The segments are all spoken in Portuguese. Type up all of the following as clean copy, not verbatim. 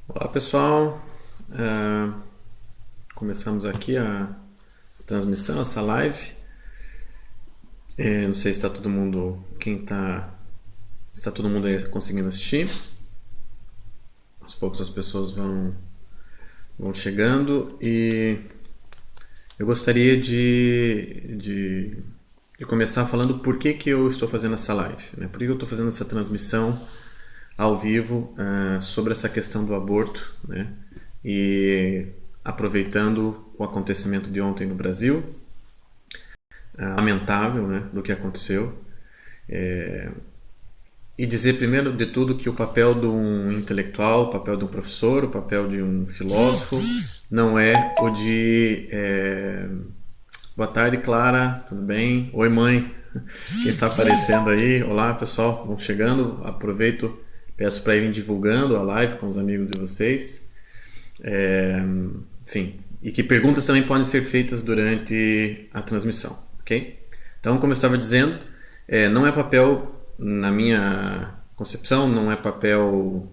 Olá pessoal, começamos aqui a transmissão, essa live. Não sei se está todo mundo, se está todo mundo aí conseguindo assistir. Aos poucos as pessoas vão chegando e eu gostaria de começar falando por que eu estou fazendo essa live, né? Por que eu estou fazendo essa transmissão ao vivo sobre essa questão do aborto, né? E aproveitando o acontecimento de ontem no Brasil, lamentável, né, do que aconteceu, e dizer primeiro de tudo que o papel de um intelectual, o papel de um professor, o papel de um filósofo não é o de boa tarde, Clara, tudo bem? Oi, mãe. Quem está aparecendo aí? Olá, pessoal, vão chegando. Aproveito, peço para irem divulgando a live com os amigos de vocês. Enfim, e que perguntas também podem ser feitas durante a transmissão, ok? Então, como eu estava dizendo, não é papel, na minha concepção, não é papel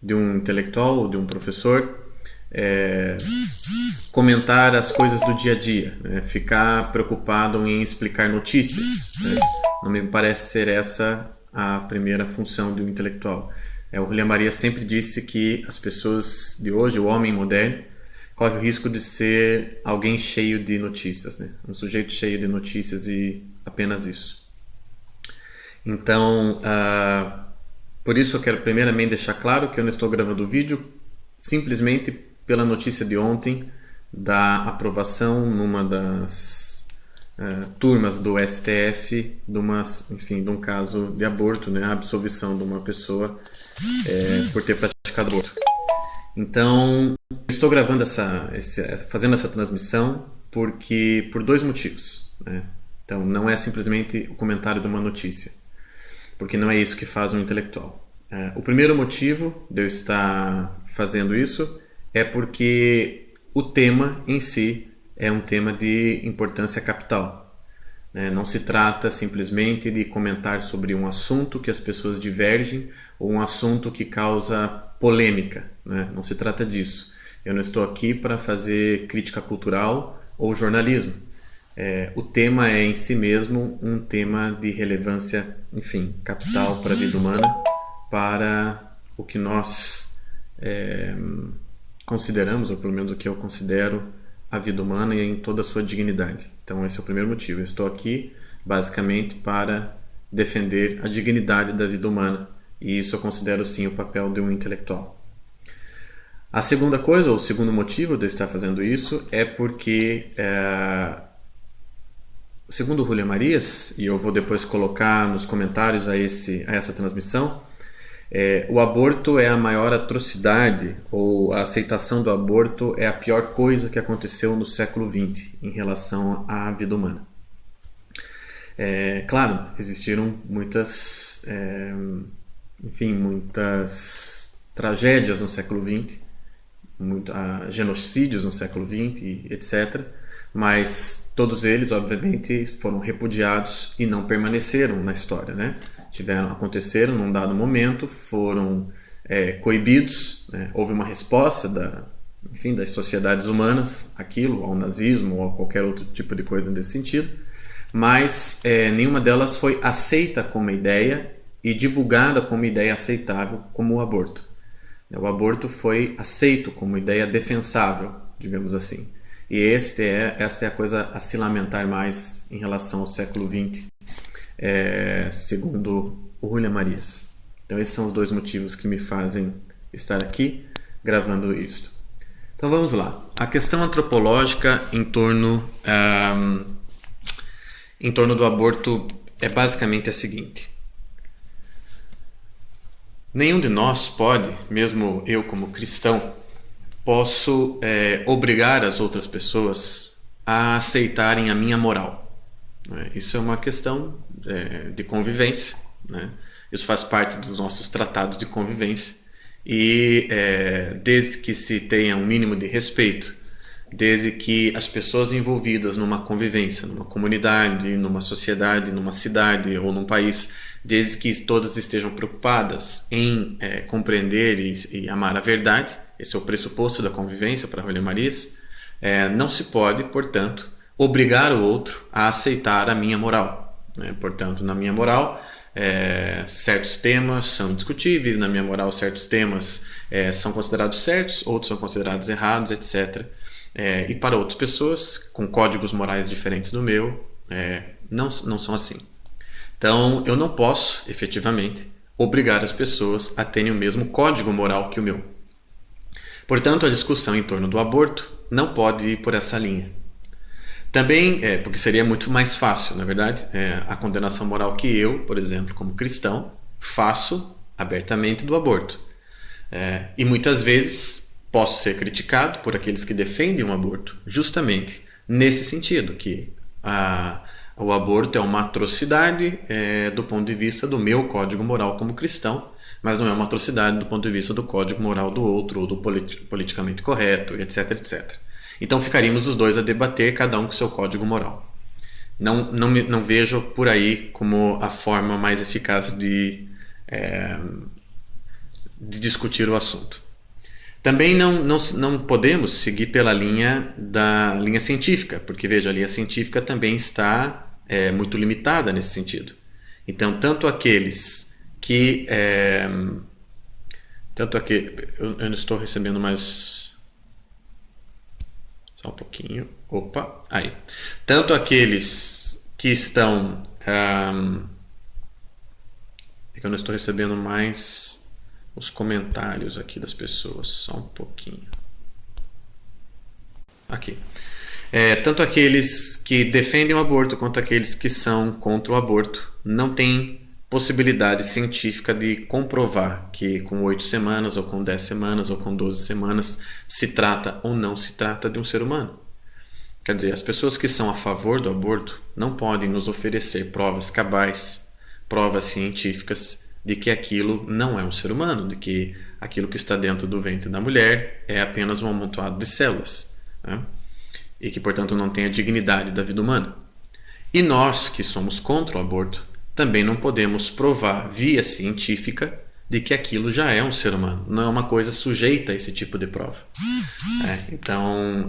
de um intelectual ou de um professor comentar as coisas do dia a dia, né? Ficar preocupado em explicar notícias, né? Não me parece ser essa a primeira função de um intelectual. O William Maria sempre disse que as pessoas de hoje, o homem moderno, corre o risco de ser alguém cheio de notícias, né? Um sujeito cheio de notícias e apenas isso. Então, por isso eu quero primeiramente deixar claro que eu não estou gravando o vídeo simplesmente pela notícia de ontem da aprovação numa das turmas do STF de um caso de aborto, né? A absolvição de uma pessoa por ter praticado aborto. Então, eu estou gravando fazendo essa transmissão por dois motivos, né? Então, não é simplesmente o comentário de uma notícia, porque não é isso que faz um intelectual. O primeiro motivo de eu estar fazendo isso é porque o tema em si é um tema de importância capital, né? Não se trata simplesmente de comentar sobre um assunto que as pessoas divergem ou um assunto que causa polêmica, né? Não se trata disso. Eu não estou aqui para fazer crítica cultural ou jornalismo. O tema é em si mesmo um tema de relevância, enfim, capital para a vida humana, para o que nós consideramos, ou pelo menos o que eu considero a vida humana e em toda a sua dignidade. Então esse é o primeiro motivo. Eu estou aqui basicamente para defender a dignidade da vida humana, e isso eu considero sim o papel de um intelectual. A segunda coisa, ou o segundo motivo de eu estar fazendo isso é porque segundo o Julián Marias, e eu vou depois colocar nos comentários a essa transmissão, o aborto é a maior atrocidade, ou a aceitação do aborto é a pior coisa que aconteceu no século XX em relação à vida humana. Claro, existiram muitas tragédias no século XX, genocídios no século XX, etc., mas todos eles, obviamente, foram repudiados e não permaneceram na história, né? Aconteceram num dado momento, foram coibidos, né? Houve uma resposta das sociedades humanas àquilo, ao nazismo ou a qualquer outro tipo de coisa nesse sentido, mas nenhuma delas foi aceita como ideia e divulgada como ideia aceitável, como o aborto. O aborto foi aceito como ideia defensável, digamos assim. E esta é a coisa a se lamentar mais em relação ao século XX, segundo o Julián Marias. Então esses são os dois motivos que me fazem estar aqui gravando isto. Então vamos lá. A questão antropológica em torno do aborto é basicamente a seguinte: nenhum de nós pode, mesmo eu como cristão, posso obrigar as outras pessoas a aceitarem a minha moral. Isso é uma questão de convivência, né? Isso faz parte dos nossos tratados de convivência e desde que se tenha um mínimo de respeito, desde que as pessoas envolvidas numa convivência, numa comunidade, numa sociedade, numa cidade ou num país desde que todas estejam preocupadas em compreender e amar a verdade. Esse é o pressuposto da convivência para William Marias. Não se pode, portanto, obrigar o outro a aceitar a minha moral, né? Portanto, na minha moral, certos temas são discutíveis, na minha moral certos temas são considerados certos, outros são considerados errados, etc. E para outras pessoas com códigos morais diferentes do meu, não são assim. Então eu não posso efetivamente obrigar as pessoas a terem o mesmo código moral que o meu. Portanto, a discussão em torno do aborto não pode ir por essa linha. Também, porque seria muito mais fácil, na verdade, a condenação moral que eu, por exemplo, como cristão, faço abertamente do aborto. E muitas vezes posso ser criticado por aqueles que defendem o aborto, justamente nesse sentido, que o aborto é uma atrocidade do ponto de vista do meu código moral como cristão, mas não é uma atrocidade do ponto de vista do código moral do outro, ou do politicamente correto, etc, etc. Então ficaríamos os dois a debater, cada um com seu código moral. Não vejo por aí como a forma mais eficaz de discutir o assunto. Também não podemos seguir pela linha científica, porque veja, a linha científica também está muito limitada nesse sentido. Então, tanto aqueles que... eu não estou recebendo mais... Só um pouquinho. Opa, aí. Tanto aqueles que estão... é que eu não estou recebendo mais os comentários aqui das pessoas. Só um pouquinho. Aqui. Tanto aqueles que defendem o aborto quanto aqueles que são contra o aborto não têm possibilidade científica de comprovar que com 8 semanas, ou com 10 semanas, ou com 12 semanas, se trata ou não se trata de um ser humano. Quer dizer, as pessoas que são a favor do aborto não podem nos oferecer provas cabais, provas científicas de que aquilo não é um ser humano, de que aquilo que está dentro do ventre da mulher é apenas um amontoado de células, né? E que, portanto, não tem a dignidade da vida humana. E nós, que somos contra o aborto, também não podemos provar via científica de que aquilo já é um ser humano. Não é uma coisa sujeita a esse tipo de prova. Então,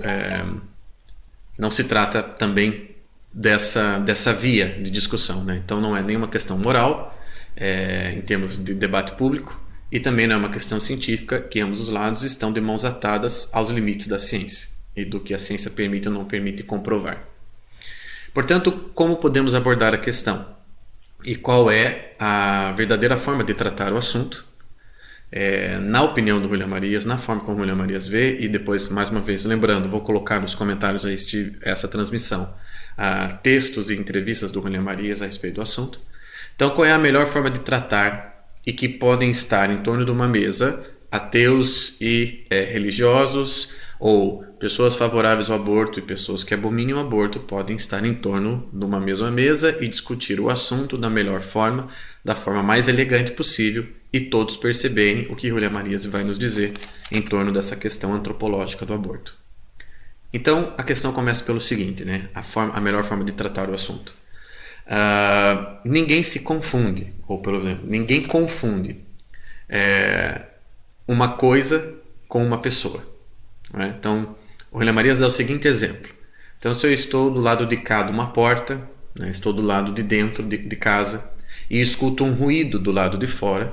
não se trata também dessa via de discussão, né? Então, não é nenhuma questão moral, em termos de debate público, e também não é uma questão científica, que ambos os lados estão de mãos atadas aos limites da ciência e do que a ciência permite ou não permite comprovar. Portanto, como podemos abordar a questão? E qual é a verdadeira forma de tratar o assunto? Na opinião do William Marias, na forma como o William Marias vê, e depois, mais uma vez, lembrando, vou colocar nos comentários a essa transmissão textos e entrevistas do William Marias a respeito do assunto. Então, qual é a melhor forma de tratar e que podem estar em torno de uma mesa ateus e religiosos, ou pessoas favoráveis ao aborto e pessoas que abominam o aborto podem estar em torno de uma mesma mesa e discutir o assunto da melhor forma, da forma mais elegante possível, e todos perceberem o que William Marias vai nos dizer em torno dessa questão antropológica do aborto. Então, a questão começa pelo seguinte, né? A melhor forma de tratar o assunto. Ninguém se confunde, ou pelo exemplo, ninguém confunde uma coisa com uma pessoa. Né? Então, o William Marias dá o seguinte exemplo. Então, se eu estou do lado de cá de uma porta, né, estou do lado de dentro de casa, e escuto um ruído do lado de fora,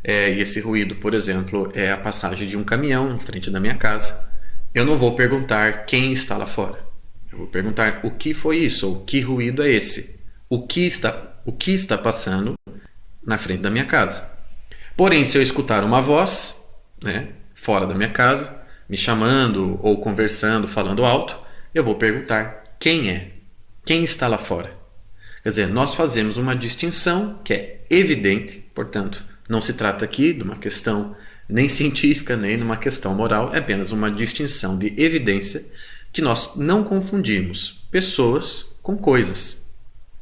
e esse ruído, por exemplo, é a passagem de um caminhão em frente da minha casa, eu não vou perguntar quem está lá fora. Eu vou perguntar o que foi isso, ou que ruído é esse, o que está passando na frente da minha casa. Porém, se eu escutar uma voz, né, fora da minha casa, me chamando ou conversando, falando alto, eu vou perguntar quem é, quem está lá fora. Quer dizer, nós fazemos uma distinção que é evidente, portanto, não se trata aqui de uma questão nem científica, nem de uma questão moral, é apenas uma distinção de evidência que nós não confundimos pessoas com coisas.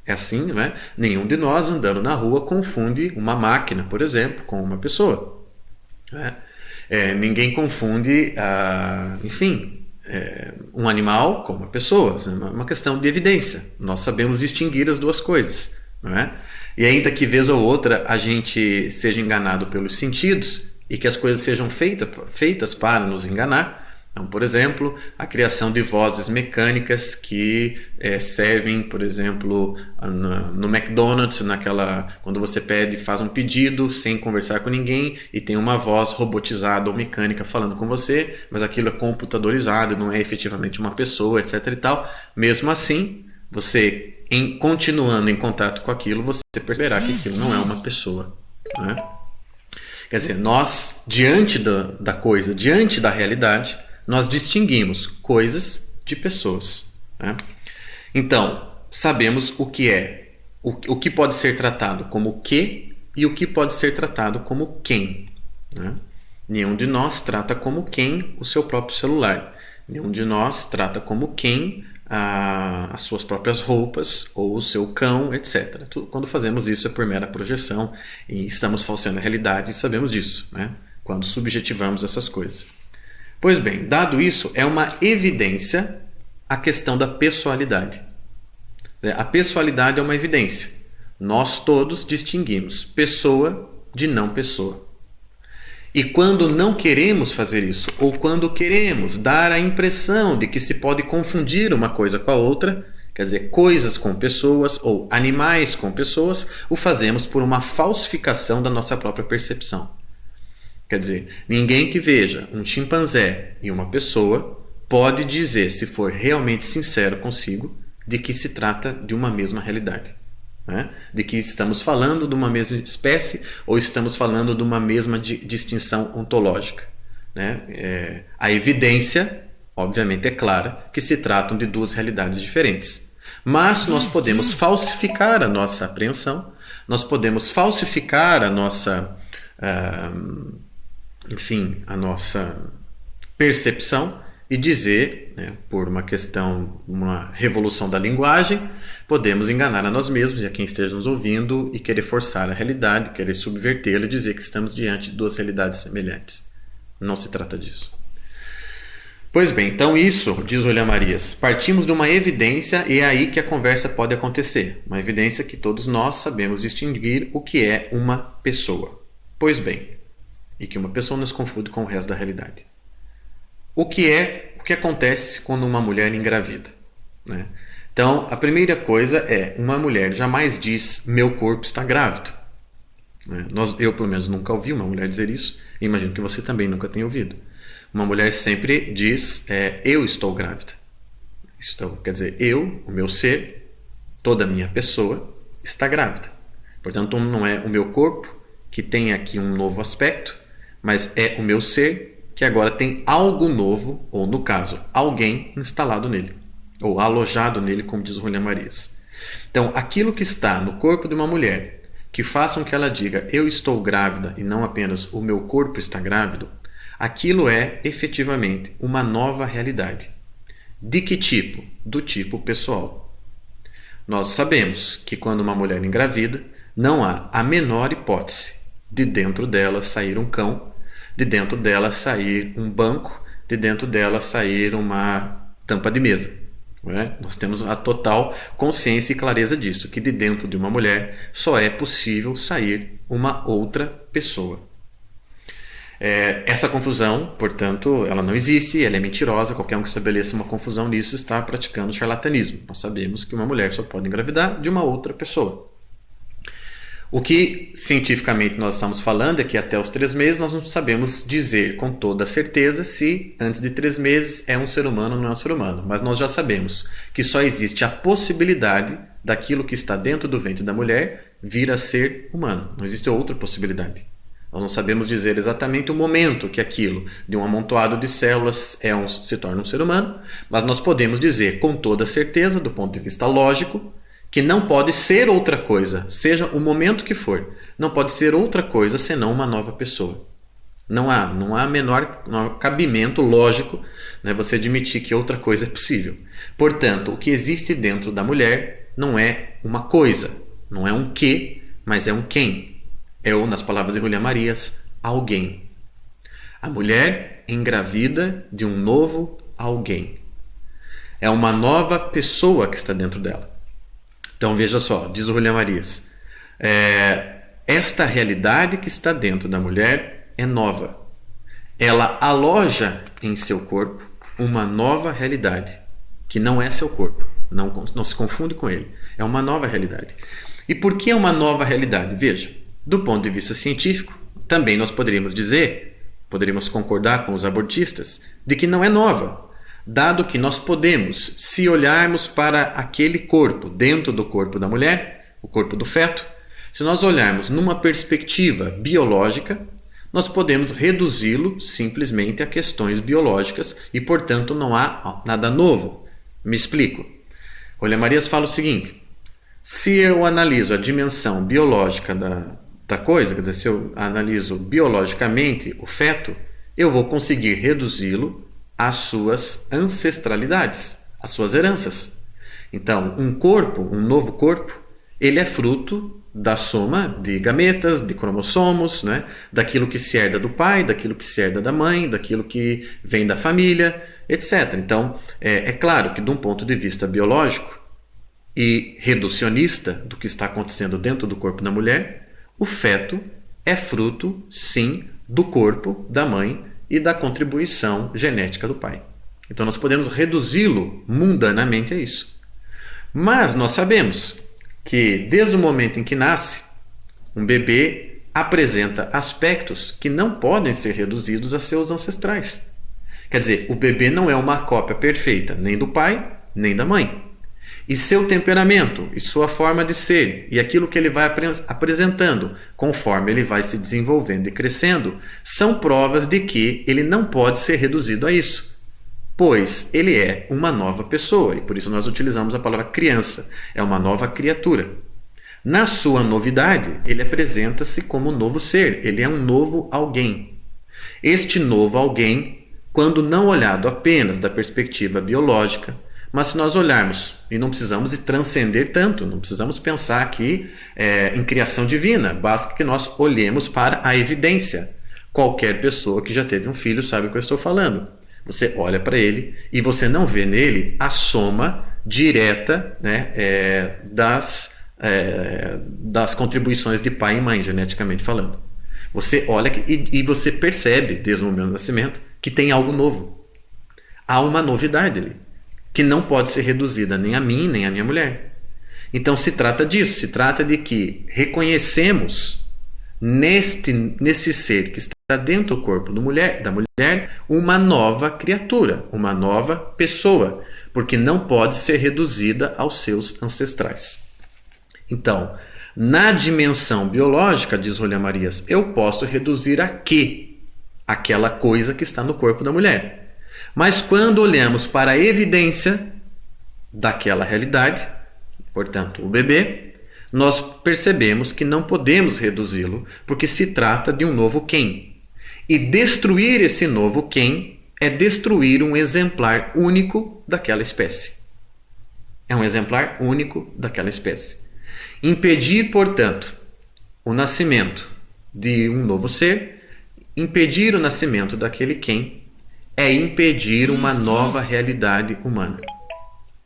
É assim, não é? Nenhum de nós andando na rua confunde uma máquina, por exemplo, com uma pessoa. Ninguém confunde, um animal com uma pessoa. É uma questão de evidência. Nós sabemos distinguir as duas coisas. Não é? E ainda que vez ou outra a gente seja enganado pelos sentidos e que as coisas sejam feitas para nos enganar. Então, por exemplo, a criação de vozes mecânicas que servem, por exemplo, no McDonald's, quando você faz um pedido sem conversar com ninguém e tem uma voz robotizada ou mecânica falando com você, mas aquilo é computadorizado, não é efetivamente uma pessoa, etc. e tal. Mesmo assim, você, continuando em contato com aquilo, você perceberá que aquilo não é uma pessoa, né? Quer dizer, nós, diante da coisa, diante da realidade, nós distinguimos coisas de pessoas, né? Então, sabemos o que é, o que pode ser tratado como que e o que pode ser tratado como quem, né? Nenhum de nós trata como quem o seu próprio celular. Nenhum de nós trata como quem as suas próprias roupas ou o seu cão, etc. Quando fazemos isso é por mera projeção e estamos falseando a realidade e sabemos disso, né? Quando subjetivamos essas coisas. Pois bem, dado isso, é uma evidência a questão da pessoalidade. A pessoalidade é uma evidência. Nós todos distinguimos pessoa de não pessoa. E quando não queremos fazer isso, ou quando queremos dar a impressão de que se pode confundir uma coisa com a outra, quer dizer, coisas com pessoas ou animais com pessoas, o fazemos por uma falsificação da nossa própria percepção. Quer dizer, ninguém que veja um chimpanzé e uma pessoa pode dizer, se for realmente sincero consigo, de que se trata de uma mesma realidade, né? De que estamos falando de uma mesma espécie ou estamos falando de uma mesma distinção ontológica, né? A evidência, obviamente, é clara que se tratam de duas realidades diferentes. Mas nós podemos falsificar a nossa apreensão, nós podemos falsificar a nossa... a nossa percepção e dizer, né, por uma questão, uma revolução da linguagem, podemos enganar a nós mesmos e a quem esteja nos ouvindo e querer forçar a realidade, querer subvertê-la e dizer que estamos diante de duas realidades semelhantes. Não se trata disso. Pois bem, então isso, diz William Marias, partimos de uma evidência e é aí que a conversa pode acontecer. Uma evidência que todos nós sabemos distinguir o que é uma pessoa. Pois bem, e que uma pessoa nos confunde com o resto da realidade. O que acontece quando uma mulher engravida, né? Então, a primeira coisa é, uma mulher jamais diz, meu corpo está grávido, né? Eu, pelo menos, nunca ouvi uma mulher dizer isso, e imagino que você também nunca tenha ouvido. Uma mulher sempre diz, eu estou grávida. Quer dizer, o meu ser, toda a minha pessoa, está grávida. Portanto, não é o meu corpo que tem aqui um novo aspecto, mas é o meu ser que agora tem algo novo, ou no caso, alguém instalado nele, ou alojado nele, como diz o William Marias. Então, aquilo que está no corpo de uma mulher, que faça com que ela diga, eu estou grávida, e não apenas o meu corpo está grávido, aquilo é, efetivamente, uma nova realidade. De que tipo? Do tipo pessoal. Nós sabemos que quando uma mulher engravida, não há a menor hipótese de dentro dela sair um cão, de dentro dela sair um banco, de dentro dela sair uma tampa de mesa, né? Nós temos a total consciência e clareza disso, que de dentro de uma mulher só é possível sair uma outra pessoa. Essa confusão, portanto, ela não existe, ela é mentirosa. Qualquer um que estabeleça uma confusão nisso está praticando charlatanismo. Nós sabemos que uma mulher só pode engravidar de uma outra pessoa. O que cientificamente nós estamos falando é que até os 3 meses nós não sabemos dizer com toda certeza se antes de 3 meses é um ser humano ou não é um ser humano. Mas nós já sabemos que só existe a possibilidade daquilo que está dentro do ventre da mulher vir a ser humano. Não existe outra possibilidade. Nós não sabemos dizer exatamente o momento que aquilo, de um amontoado de células, se torna um ser humano, mas nós podemos dizer com toda certeza, do ponto de vista lógico, que não pode ser outra coisa, seja o momento que for, não pode ser outra coisa senão uma nova pessoa. Não há menor cabimento lógico, né, você admitir que outra coisa é possível. Portanto, o que existe dentro da mulher não é uma coisa, não é um que, mas é um quem. Nas palavras de William Marias, alguém. A mulher engravida de um novo alguém. É uma nova pessoa que está dentro dela. Então veja só, diz o William Marias, Esta realidade que está dentro da mulher é nova. Ela aloja em seu corpo uma nova realidade, que não é seu corpo. Não se confunde com ele. É uma nova realidade. E por que é uma nova realidade? Veja, do ponto de vista científico, também nós poderíamos concordar com os abortistas, de que não é nova, dado que nós podemos, se olharmos para aquele corpo dentro do corpo da mulher, o corpo do feto, se nós olharmos numa perspectiva biológica, nós podemos reduzi-lo simplesmente a questões biológicas e, portanto, não há nada novo. Me explico. Olha, Marias fala o seguinte: se eu analiso a dimensão biológica da coisa, quer dizer, se eu analiso biologicamente o feto, eu vou conseguir reduzi-lo às suas ancestralidades, às suas heranças. Então, um novo corpo, ele é fruto da soma de gametas, de cromossomos, né? Daquilo que se herda do pai, daquilo que se herda da mãe, daquilo que vem da família, etc. Então, é claro que de um ponto de vista biológico e reducionista do que está acontecendo dentro do corpo da mulher, o feto é fruto, sim, do corpo da mãe e da contribuição genética do pai. Então nós podemos reduzi-lo mundanamente a isso. Mas nós sabemos que desde o momento em que nasce, um bebê apresenta aspectos que não podem ser reduzidos a seus ancestrais. Quer dizer, o bebê não é uma cópia perfeita nem do pai, nem da mãe. E seu temperamento, e sua forma de ser, e aquilo que ele vai apresentando conforme ele vai se desenvolvendo e crescendo, são provas de que ele não pode ser reduzido a isso, pois ele é uma nova pessoa, e por isso nós utilizamos a palavra criança, é uma nova criatura. Na sua novidade, ele apresenta-se como um novo ser, ele é um novo alguém. Este novo alguém, quando não olhado apenas da perspectiva biológica, mas se nós olharmos, e não precisamos transcender tanto, não precisamos pensar aqui em criação divina, basta que nós olhemos para a evidência. Qualquer pessoa que já teve um filho sabe o que eu estou falando. Você olha para ele e você não vê nele a soma direta, né, das contribuições de pai e mãe, geneticamente falando. Você olha e você percebe, desde o momento do nascimento, que tem algo novo. Há uma novidade ali, que não pode ser reduzida nem a mim, nem a minha mulher. Então se trata disso, se trata de que reconhecemos nesse ser que está dentro do corpo da mulher uma nova criatura, uma nova pessoa, porque não pode ser reduzida aos seus ancestrais. Então, na dimensão biológica, diz Julia Marias, eu posso reduzir a quê? Aquela coisa que está no corpo da mulher. Mas quando olhamos para a evidência daquela realidade, portanto, o bebê, nós percebemos que não podemos reduzi-lo, porque se trata de um novo quem. E destruir esse novo quem é destruir um exemplar único daquela espécie. É um exemplar único daquela espécie. Impedir, portanto, o nascimento de um novo ser, impedir o nascimento daquele quem, é impedir uma nova realidade humana.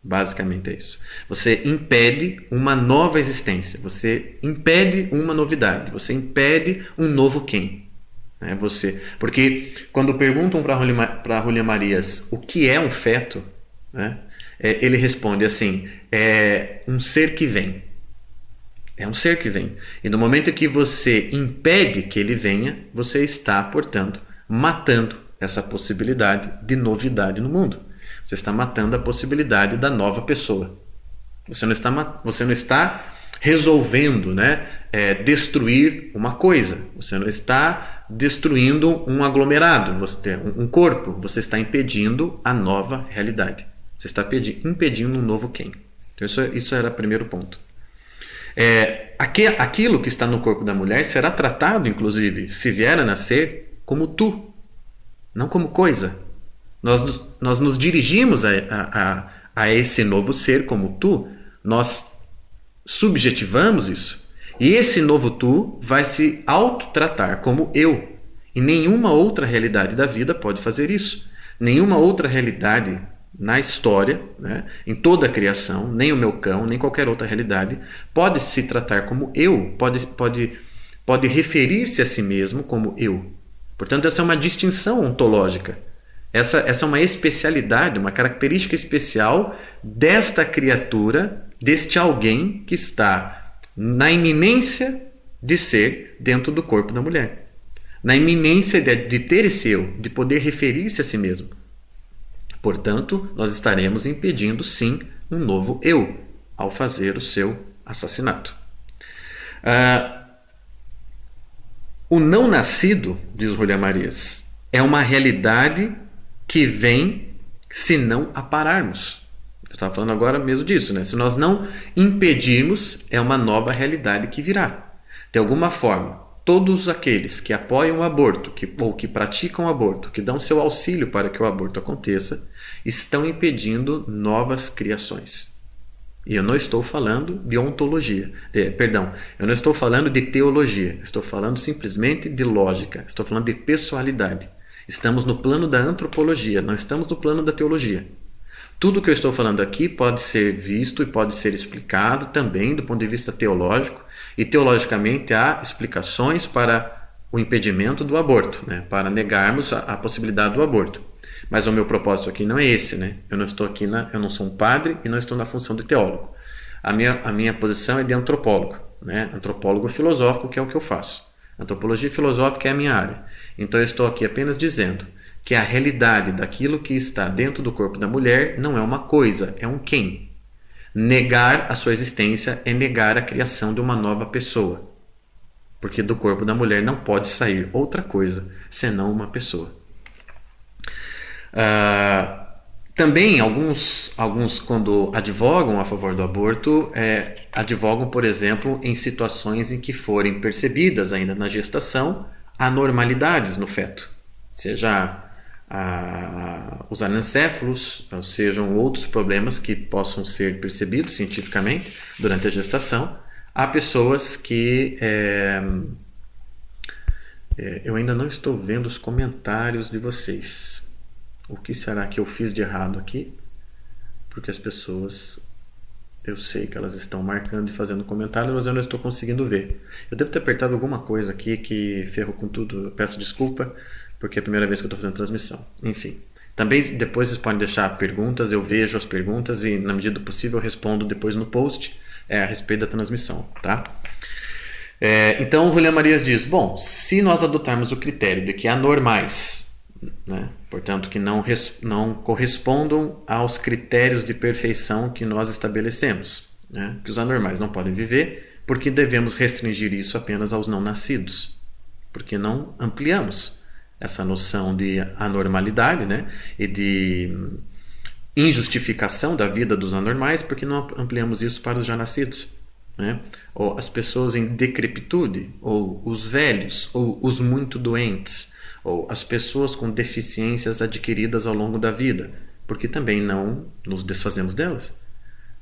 Basicamente é isso. Você impede uma nova existência. Você impede uma novidade. Você impede um novo quem. Porque quando perguntam para Julia Marias o que é um feto, né, ele responde assim: é um ser que vem. É um ser que vem. E no momento que você impede que ele venha, você está, portanto, matando essa possibilidade de novidade no mundo. Você está matando a possibilidade da nova pessoa. Você não está resolvendo, destruir uma coisa. Você não está destruindo um aglomerado, um corpo. Você está impedindo a nova realidade. Você está impedindo um novo quem. Então isso era o primeiro ponto. Aquilo que está no corpo da mulher será tratado, inclusive, se vier a nascer, como tu, não como coisa. Nós nos dirigimos a esse novo ser como tu, nós subjetivamos isso. E esse novo tu vai se autotratar como eu. E nenhuma outra realidade da vida pode fazer isso. Nenhuma outra realidade na história, né, em toda a criação, nem o meu cão, nem qualquer outra realidade, pode se tratar como eu, pode referir-se a si mesmo como eu. Portanto, essa é uma distinção ontológica. Essa é uma especialidade, uma característica especial desta criatura, deste alguém que está na iminência de ser dentro do corpo da mulher. Na iminência de ter esse eu, de poder referir-se a si mesmo. Portanto, nós estaremos impedindo, sim, um novo eu ao fazer o seu assassinato. O não nascido, diz Julián Marías, é uma realidade que vem se não a pararmos. Eu estava falando agora mesmo disso, né? Se nós não impedirmos, é uma nova realidade que virá. De alguma forma, todos aqueles que apoiam o aborto, ou que praticam o aborto, que dão seu auxílio para que o aborto aconteça, estão impedindo novas criações. E eu não estou falando de ontologia. Eu não estou falando de teologia. Estou falando simplesmente de lógica. Estou falando de pessoalidade. Estamos no plano da antropologia, não estamos no plano da teologia. Tudo que eu estou falando aqui pode ser visto e pode ser explicado também do ponto de vista teológico. E teologicamente há explicações para o impedimento do aborto, né? Para negarmos a possibilidade do aborto. Mas o meu propósito aqui não é esse, né? Eu não sou um padre e não estou na função de teólogo. A minha posição é de antropólogo, né? Antropólogo filosófico, que é o que eu faço. Antropologia filosófica é a minha área. Então eu estou aqui apenas dizendo que a realidade daquilo que está dentro do corpo da mulher não é uma coisa, é um quem. Negar a sua existência é negar a criação de uma nova pessoa. Porque do corpo da mulher não pode sair outra coisa senão uma pessoa. Também alguns quando advogam a favor do aborto, advogam, por exemplo, em situações em que forem percebidas ainda na gestação anormalidades no feto, seja os anencéfalos, ou sejam outros problemas que possam ser percebidos cientificamente durante a gestação. Há pessoas que eu ainda não estou vendo os comentários de vocês. O que será que eu fiz de errado aqui? Porque as pessoas, eu sei que elas estão marcando e fazendo comentários, mas eu não estou conseguindo ver. Eu devo ter apertado alguma coisa aqui que ferrou com tudo. Eu peço desculpa, porque é a primeira vez que eu estou fazendo transmissão. Enfim. Também depois vocês podem deixar perguntas, eu vejo as perguntas e, na medida do possível, eu respondo depois no post a respeito da transmissão, tá? Então, o Julián Marías diz, bom, se nós adotarmos o critério de que há normais, né? Portanto, que não correspondam aos critérios de perfeição que nós estabelecemos, né? Que os anormais não podem viver, porque devemos restringir isso apenas aos não nascidos, porque não ampliamos essa noção de anormalidade, né? E de injustificação da vida dos anormais, porque não ampliamos isso para os já nascidos, né? Ou as pessoas em decrepitude, ou os velhos, ou os muito doentes, ou as pessoas com deficiências adquiridas ao longo da vida, porque também não nos desfazemos delas,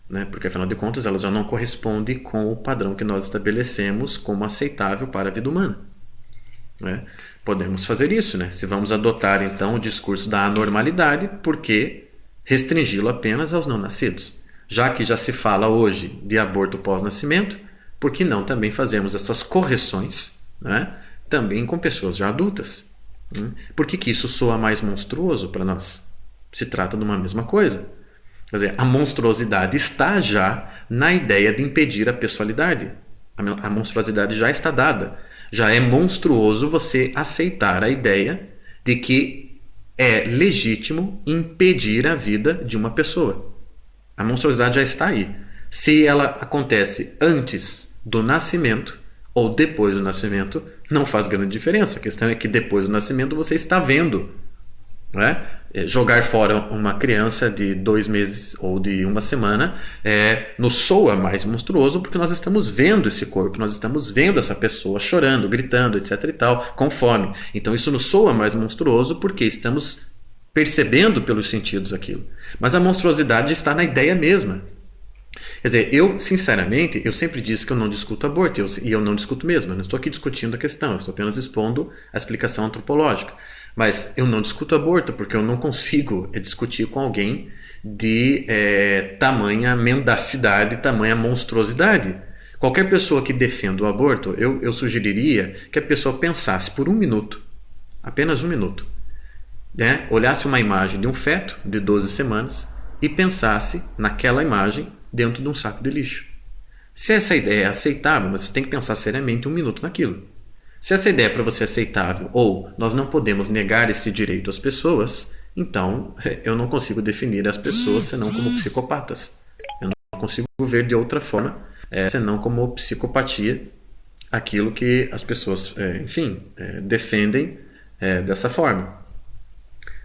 né? Porque afinal de contas elas já não correspondem com o padrão que nós estabelecemos como aceitável para a vida humana, né? Podemos fazer isso, né? Se vamos adotar então o discurso da anormalidade, por que restringi-lo apenas aos não nascidos? Já que já se fala hoje de aborto pós-nascimento, por que não também fazermos essas correções, né? Também com pessoas já adultas? Por que isso soa mais monstruoso para nós? Se trata de uma mesma coisa. Quer dizer, a monstruosidade está já na ideia de impedir a pessoalidade. A monstruosidade já está dada. Já é monstruoso você aceitar a ideia de que é legítimo impedir a vida de uma pessoa. A monstruosidade já está aí. Se ela acontece antes do nascimento ou depois do nascimento, não faz grande diferença. A questão é que depois do nascimento você está vendo, né? Jogar fora uma criança de 2 meses ou de 1 semana nos soa mais monstruoso, porque nós estamos vendo esse corpo, nós estamos vendo essa pessoa chorando, gritando, etc e tal, com fome. Então isso nos soa mais monstruoso porque estamos percebendo pelos sentidos aquilo. Mas a monstruosidade está na ideia mesma. Quer dizer, eu, sinceramente, eu sempre disse que eu não discuto aborto, e eu não discuto mesmo, eu não estou aqui discutindo a questão, eu estou apenas expondo a explicação antropológica. Mas eu não discuto aborto, porque eu não consigo discutir com alguém de tamanha mendacidade, tamanha monstruosidade. Qualquer pessoa que defenda o aborto, eu sugeriria que a pessoa pensasse por um minuto, apenas um minuto, né? Olhasse uma imagem de um feto de 12 semanas e pensasse naquela imagem dentro de um saco de lixo. Se essa ideia é aceitável, mas você tem que pensar seriamente um minuto naquilo. Se essa ideia é para você aceitável ou nós não podemos negar esse direito às pessoas, então eu não consigo definir as pessoas senão como psicopatas. Eu não consigo ver de outra forma senão como psicopatia aquilo que as pessoas, defendem dessa forma.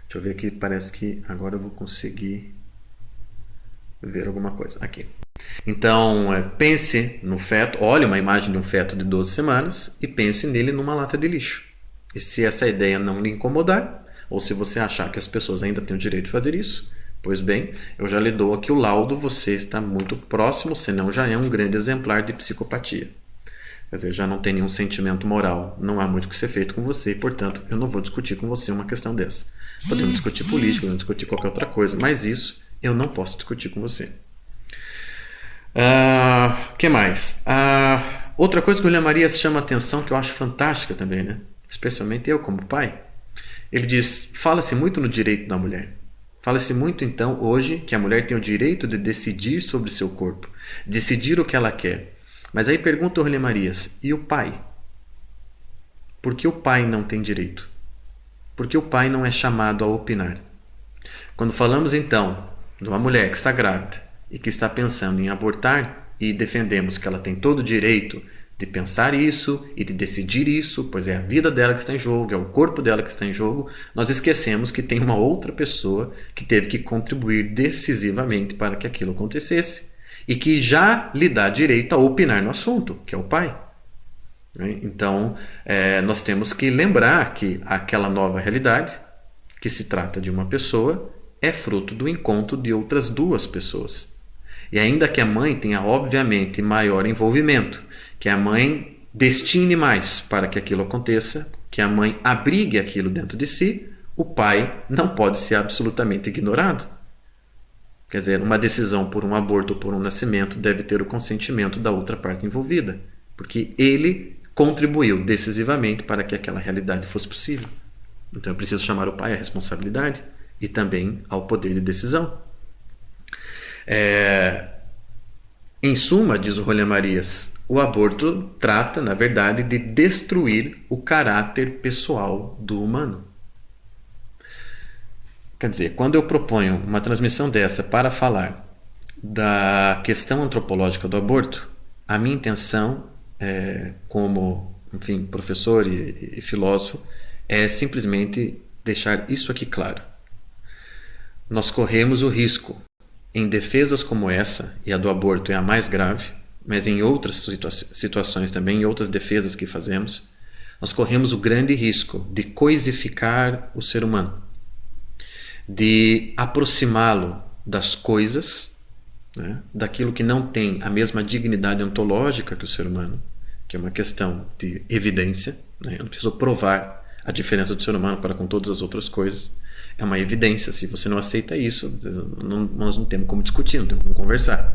Deixa eu ver aqui, parece que agora eu vou conseguir ver alguma coisa. Aqui. Então, pense no feto, olhe uma imagem de um feto de 12 semanas e pense nele numa lata de lixo. E se essa ideia não lhe incomodar, ou se você achar que as pessoas ainda têm o direito de fazer isso, pois bem, eu já lhe dou aqui o laudo, você está muito próximo, senão já é um grande exemplar de psicopatia. Quer dizer, já não tem nenhum sentimento moral, não há muito o que ser feito com você, e, portanto, eu não vou discutir com você uma questão dessa. Podemos discutir política, podemos discutir qualquer outra coisa, mas isso eu não posso discutir com você. Que mais? Outra coisa que o William Marias chama a atenção, que eu acho fantástica também, né? Especialmente eu como pai. Ele diz, fala-se muito no direito da mulher. Fala-se muito, então, hoje, que a mulher tem o direito de decidir sobre seu corpo, decidir o que ela quer. Mas aí pergunta o William Marias, e o pai? Por que o pai não tem direito? Por que o pai não é chamado a opinar? Quando falamos, então, de uma mulher que está grávida e que está pensando em abortar e defendemos que ela tem todo o direito de pensar isso e de decidir isso, pois é a vida dela que está em jogo, é o corpo dela que está em jogo, nós esquecemos que tem uma outra pessoa que teve que contribuir decisivamente para que aquilo acontecesse e que já lhe dá direito a opinar no assunto, que é o pai. Então, nós temos que lembrar que aquela nova realidade, que se trata de uma pessoa, é fruto do encontro de outras duas pessoas. E ainda que a mãe tenha, obviamente, maior envolvimento, que a mãe destine mais para que aquilo aconteça, que a mãe abrigue aquilo dentro de si, o pai não pode ser absolutamente ignorado. Quer dizer, uma decisão por um aborto ou por um nascimento deve ter o consentimento da outra parte envolvida, porque ele contribuiu decisivamente para que aquela realidade fosse possível. Então é preciso chamar o pai à responsabilidade e também ao poder de decisão. Em suma, diz o William Marias, o aborto trata, na verdade, de destruir o caráter pessoal do humano. Quer dizer, quando eu proponho uma transmissão dessa para falar da questão antropológica do aborto, a minha intenção, como professor e filósofo, é simplesmente deixar isso aqui claro. Nós corremos o risco, em defesas como essa, e a do aborto é a mais grave, mas em outras situações também, em outras defesas que fazemos, nós corremos o grande risco de coisificar o ser humano, de aproximá-lo das coisas, né, daquilo que não tem a mesma dignidade ontológica que o ser humano, que é uma questão de evidência, né? Eu não preciso provar a diferença do ser humano para com todas as outras coisas. É uma evidência. Se você não aceita isso, nós não temos como discutir, não temos como conversar.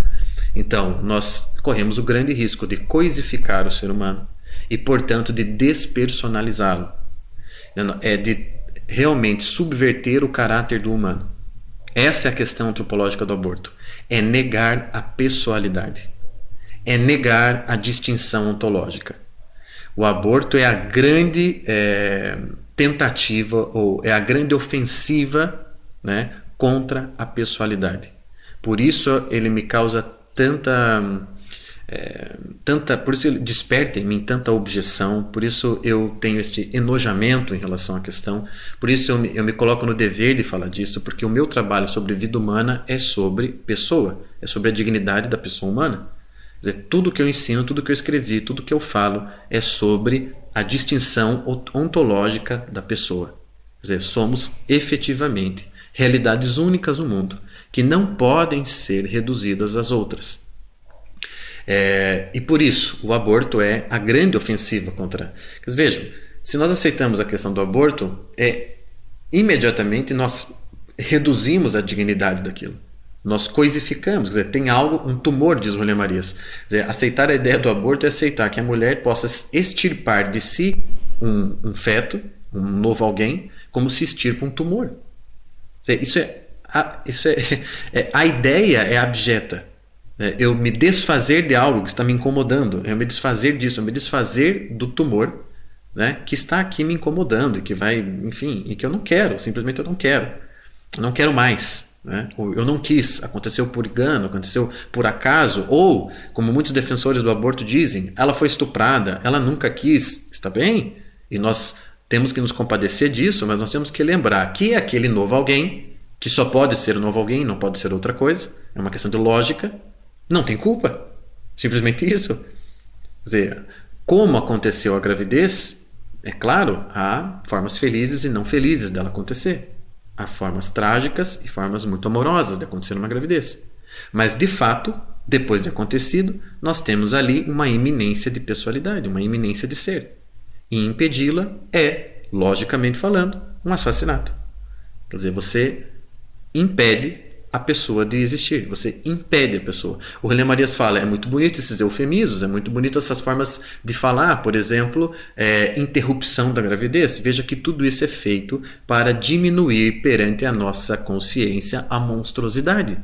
Então, nós corremos o grande risco de coisificar o ser humano e, portanto, de despersonalizá-lo. De realmente subverter o caráter do humano. Essa é a questão antropológica do aborto. É negar a pessoalidade. É negar a distinção ontológica. O aborto é a grande tentativa, ou é a grande ofensiva, né, contra a pessoalidade. Por isso ele me causa por isso ele desperta em mim tanta objeção, por isso eu tenho este enojamento em relação à questão, por isso eu me coloco no dever de falar disso, porque o meu trabalho sobre vida humana é sobre pessoa, é sobre a dignidade da pessoa humana. Quer dizer, tudo que eu ensino, tudo que eu escrevi, tudo que eu falo é sobre a distinção ontológica da pessoa. Quer dizer, somos efetivamente realidades únicas no mundo, que não podem ser reduzidas às outras. E por isso, o aborto é a grande ofensiva contra... Vejam, se nós aceitamos a questão do aborto, imediatamente nós reduzimos a dignidade daquilo. Nós coisificamos, quer dizer, tem algo, um tumor, diz Rolê Marias. Quer dizer, aceitar a ideia do aborto é aceitar que a mulher possa extirpar de si um feto, um novo alguém, como se extirpa um tumor. Quer dizer, a ideia é abjeta. Eu me desfazer de algo que está me incomodando, eu me desfazer disso, eu me desfazer do tumor, né, que está aqui me incomodando, e que vai, enfim, e que eu não quero, simplesmente eu não quero mais, né? Eu não quis, aconteceu por engano, aconteceu por acaso, ou, como muitos defensores do aborto dizem, ela foi estuprada, ela nunca quis, está bem? E nós temos que nos compadecer disso, mas nós temos que lembrar que aquele novo alguém, que só pode ser um novo alguém, não pode ser outra coisa, é uma questão de lógica, não tem culpa, simplesmente isso. Quer dizer, como aconteceu a gravidez, é claro, há formas felizes e não felizes dela acontecer. Há formas trágicas e formas muito amorosas de acontecer uma gravidez. Mas, de fato, depois de acontecido, nós temos ali uma iminência de pessoalidade, uma iminência de ser. E impedi-la é, logicamente falando, um assassinato. Quer dizer, você impede a pessoa de existir, você impede a pessoa. O René Marias fala, é muito bonito esses eufemismos, é muito bonito essas formas de falar, por exemplo, interrupção da gravidez. Veja que tudo isso é feito para diminuir perante a nossa consciência a monstruosidade.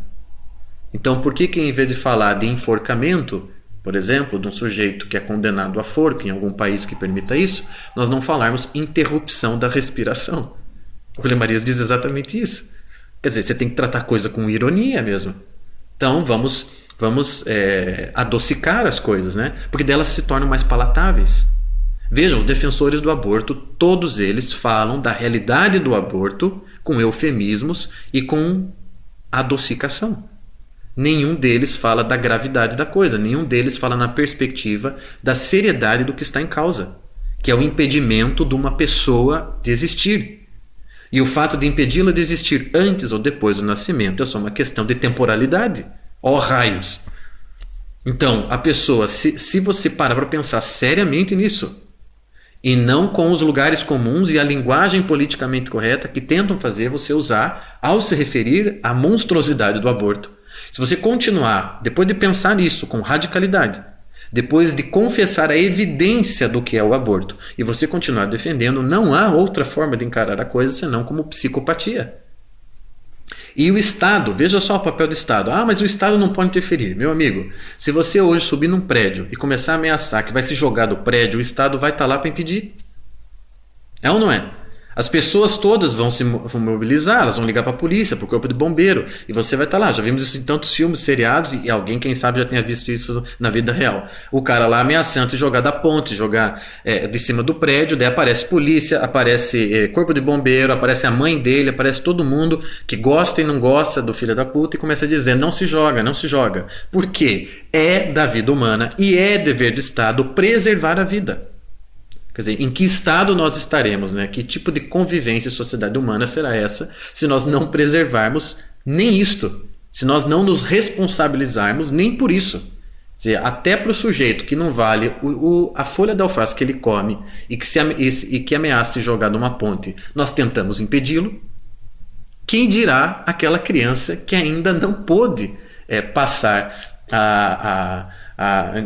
Então, por que em vez de falar de enforcamento, por exemplo, de um sujeito que é condenado a forca em algum país que permita isso, nós não falarmos interrupção da respiração? O René Marias diz exatamente isso. Quer dizer, você tem que tratar a coisa com ironia mesmo. Então, vamos adocicar as coisas, né? Porque delas se tornam mais palatáveis. Vejam, os defensores do aborto, todos eles falam da realidade do aborto com eufemismos e com adocicação. Nenhum deles fala da gravidade da coisa, nenhum deles fala na perspectiva da seriedade do que está em causa, que é o impedimento de uma pessoa de existir. E o fato de impedi-la de existir antes ou depois do nascimento é só uma questão de temporalidade. Ó raios! Então, a pessoa, se você parar para pensar seriamente nisso, e não com os lugares comuns e a linguagem politicamente correta que tentam fazer você usar ao se referir à monstruosidade do aborto. Se você continuar, depois de pensar nisso com radicalidade, depois de confessar a evidência do que é o aborto, e você continuar defendendo, não há outra forma de encarar a coisa senão como psicopatia. E o Estado, veja só o papel do Estado. Ah, mas o Estado não pode interferir. Meu amigo, se você hoje subir num prédio e começar a ameaçar que vai se jogar do prédio, o Estado vai estar lá para impedir. É ou não é? As pessoas todas vão se mobilizar, elas vão ligar para a polícia, para o corpo de bombeiro, e você vai estar lá. Já vimos isso em tantos filmes, seriados, e alguém, quem sabe, já tenha visto isso na vida real. O cara lá ameaçando jogar da ponte, jogar de cima do prédio, daí aparece polícia, aparece corpo de bombeiro, aparece a mãe dele, aparece todo mundo que gosta e não gosta do filho da puta e começa a dizer, não se joga, não se joga. Por quê? É da vida humana e é dever do Estado preservar a vida. Quer dizer, em que estado nós estaremos, né? Que tipo de convivência e sociedade humana será essa se nós não preservarmos nem isto, se nós não nos responsabilizarmos nem por isso? Quer dizer, até para o sujeito que não vale a folha de alface que ele come e que ameaça se jogar numa ponte, nós tentamos impedi-lo. Quem dirá aquela criança que ainda não pôde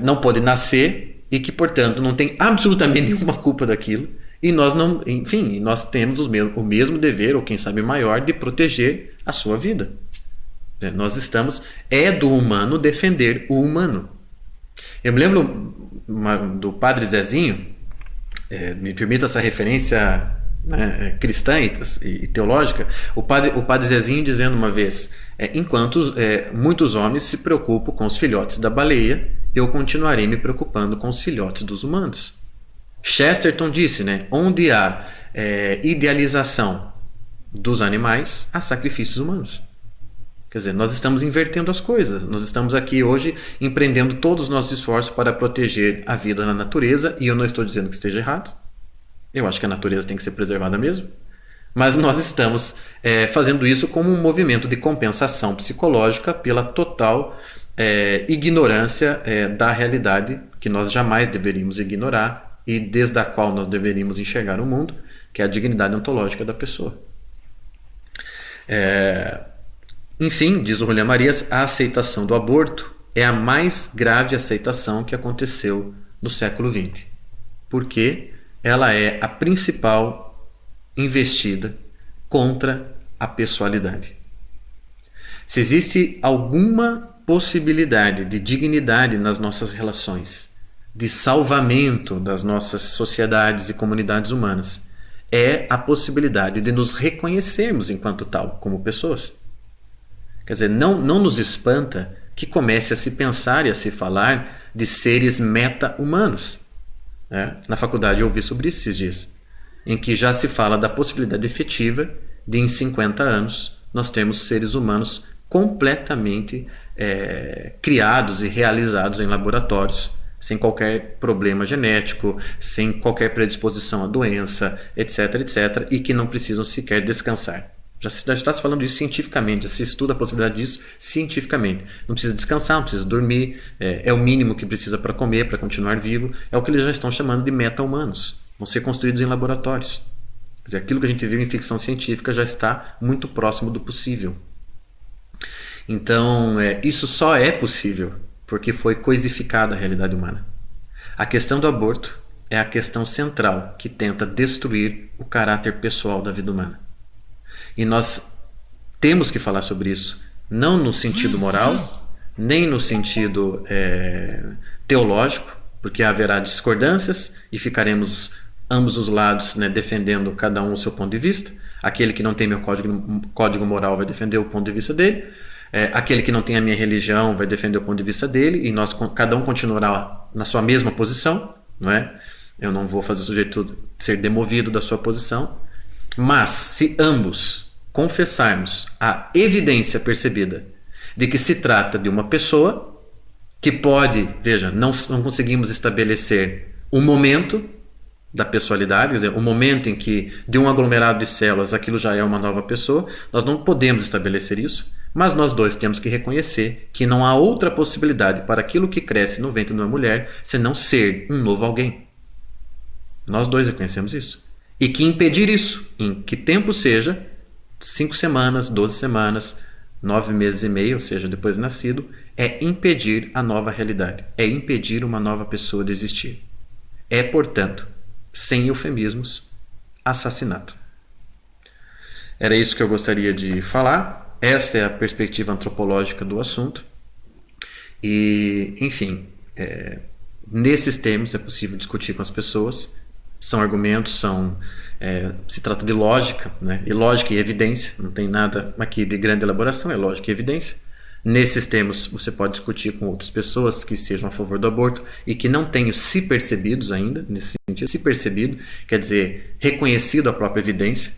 não pôde nascer e que, portanto, não tem absolutamente nenhuma culpa daquilo, e nós não, enfim, nós temos o mesmo dever, ou quem sabe maior, de proteger a sua vida. Nós estamos, do humano defender o humano. Eu me lembro do Padre Zezinho, me permita essa referência, né, cristã e teológica, o padre Zezinho dizendo uma vez, enquanto muitos homens se preocupam com os filhotes da baleia, eu continuarei me preocupando com os filhotes dos humanos. Chesterton disse, né, onde há idealização dos animais, há sacrifícios humanos. Quer dizer, nós estamos invertendo as coisas. Nós estamos aqui hoje empreendendo todos os nossos esforços para proteger a vida na natureza, e eu não estou dizendo que esteja errado. Eu acho que a natureza tem que ser preservada mesmo. Mas nós estamos fazendo isso como um movimento de compensação psicológica pela total ignorância da realidade que nós jamais deveríamos ignorar e desde a qual nós deveríamos enxergar o mundo, que é a dignidade ontológica da pessoa. Enfim, diz o Julián Marias, a aceitação do aborto é a mais grave aceitação que aconteceu no século XX, porque ela é a principal investida contra a pessoalidade. Se existe alguma possibilidade de dignidade nas nossas relações, de salvamento das nossas sociedades e comunidades humanas, é a possibilidade de nos reconhecermos enquanto tal, como pessoas. Quer dizer, não nos espanta que comece a se pensar e a se falar de seres meta-humanos. Na faculdade eu ouvi sobre isso esses dias, em que já se fala da possibilidade efetiva de em 50 anos nós termos seres humanos completamente criados e realizados em laboratórios, sem qualquer problema genético, sem qualquer predisposição à doença, etc, etc, e que não precisam sequer descansar. Já está se falando disso cientificamente, já se estuda a possibilidade disso cientificamente. Não precisa descansar, não precisa dormir, é o mínimo que precisa para comer, para continuar vivo. É o que eles já estão chamando de meta-humanos. Vão ser construídos em laboratórios. Quer dizer, aquilo que a gente viu em ficção científica já está muito próximo do possível. Então, isso só é possível porque foi coisificada a realidade humana. A questão do aborto é a questão central que tenta destruir o caráter pessoal da vida humana. E nós temos que falar sobre isso, não no sentido moral, nem no sentido teológico, porque haverá discordâncias e ficaremos ambos os lados, defendendo cada um o seu ponto de vista. Aquele que não tem meu código moral vai defender o ponto de vista dele, aquele que não tem a minha religião vai defender o ponto de vista dele, e cada um continuará na sua mesma posição, não é? Eu não vou fazer o sujeito ser demovido da sua posição. Mas se ambos confessarmos a evidência percebida de que se trata de uma pessoa que pode, veja, não conseguimos estabelecer o momento da pessoalidade, quer dizer, o momento em que de um aglomerado de células aquilo já é uma nova pessoa, nós não podemos estabelecer isso, mas nós dois temos que reconhecer que não há outra possibilidade para aquilo que cresce no ventre de uma mulher senão ser um novo alguém. Nós dois reconhecemos isso. E que impedir isso, em que tempo seja, 5 semanas, 12 semanas, 9 meses e meio, ou seja, depois de nascido, é impedir a nova realidade, é impedir uma nova pessoa de existir. É, portanto, sem eufemismos, assassinato. Era isso que eu gostaria de falar. Esta é a perspectiva antropológica do assunto. E, enfim, nesses termos é possível discutir com as pessoas. São argumentos, se trata de lógica, e lógica e evidência, não tem nada aqui de grande elaboração, é lógica e evidência. Nesses termos você pode discutir com outras pessoas que sejam a favor do aborto e que não tenham se percebidos ainda, nesse sentido, se percebido, quer dizer, reconhecido a própria evidência,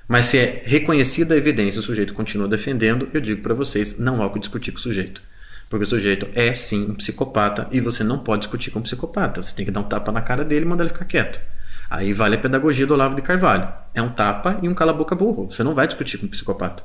mas se é reconhecida a evidência e o sujeito continua defendendo, eu digo para vocês, não há o que discutir com o sujeito. Porque o sujeito é sim um psicopata e você não pode discutir com um psicopata, você tem que dar um tapa na cara dele e mandar ele ficar quieto. Aí vale a pedagogia do Olavo de Carvalho. É um tapa e um cala-boca burro. Você não vai discutir com um psicopata.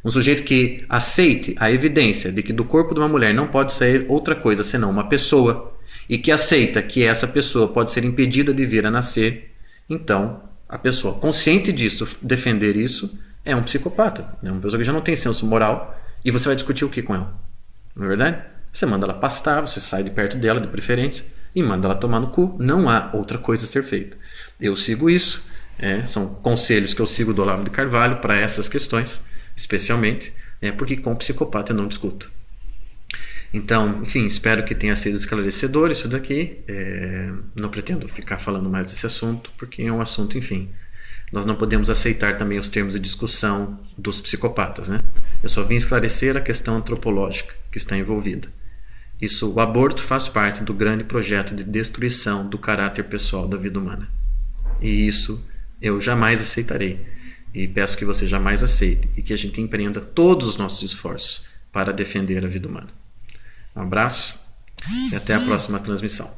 Um sujeito que aceite a evidência de que do corpo de uma mulher não pode sair outra coisa senão uma pessoa, e que aceita que essa pessoa pode ser impedida de vir a nascer, então a pessoa consciente disso, defender isso, é um psicopata. É uma pessoa que já não tem senso moral, e você vai discutir o que com ela? Não é verdade? Você manda ela pastar, você sai de perto dela, de preferência, e manda ela tomar no cu. Não há outra coisa a ser feita. Eu sigo isso, são conselhos que eu sigo do Olavo de Carvalho para essas questões, especialmente, porque com o psicopata eu não discuto. Então, enfim, espero que tenha sido esclarecedor isso daqui. Não pretendo ficar falando mais desse assunto, porque é um assunto, enfim, nós não podemos aceitar também os termos de discussão dos psicopatas, Eu só vim esclarecer a questão antropológica que está envolvida. O aborto faz parte do grande projeto de destruição do caráter pessoal da vida humana. E isso eu jamais aceitarei. E peço que você jamais aceite. E que a gente empreenda todos os nossos esforços para defender a vida humana. Um abraço e até a próxima transmissão.